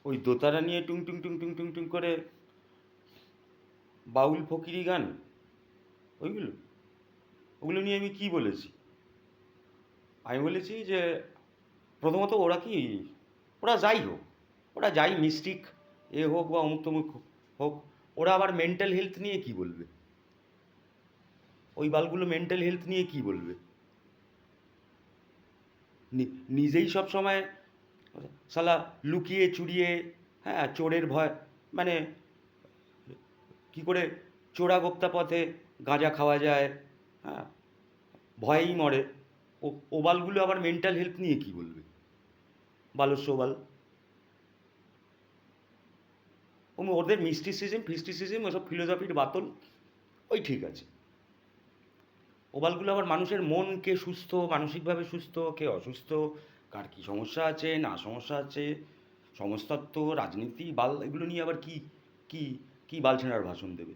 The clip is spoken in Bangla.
ওই দোতারা নিয়ে টুং টুং টুং টুং টুং টুং করে বাউল ফকিরি গান, ওইগুলো ওগুলো নিয়ে আমি কি বলেছি? আমি বলেছি যে প্রথমত ওরা যাই হোক, ওরা যাই মিস্টিক এ হোক বা অমুক তমুক হোক, ওরা আবার মেন্টাল হেলথ নিয়ে কি বলবে? ওই বালগুলো মেন্টাল হেলথ নিয়ে কি বলবে? নিজেই সব সময় শালা লুকিয়ে চুরিয়ে, হ্যাঁ, চোরের ভয়, মানে কি করে চোরাগোপ্তা পথে গাঁজা খাওয়া যায়, হ্যাঁ, ভয়েই মরে। ও ওবালগুলো আবার মেন্টাল হেলথ নিয়ে কি বলবে? বালস্য ওবাল। ওদের মিস্টিসিজম ফিস্টিসিজম ওসব ফিলোসফির বাতল, ওই ঠিক আছে। ওবালগুলো আবার মানুষের মন, কে সুস্থ, মানসিকভাবে সুস্থ, কে অসুস্থ, কার কী সমস্যা আছে না সমস্যা আছে, সমাজতত্ত্ব, রাজনীতি, বাল, এগুলো নিয়ে আবার কি কি কি বালছেনার ভাষণ দেবে?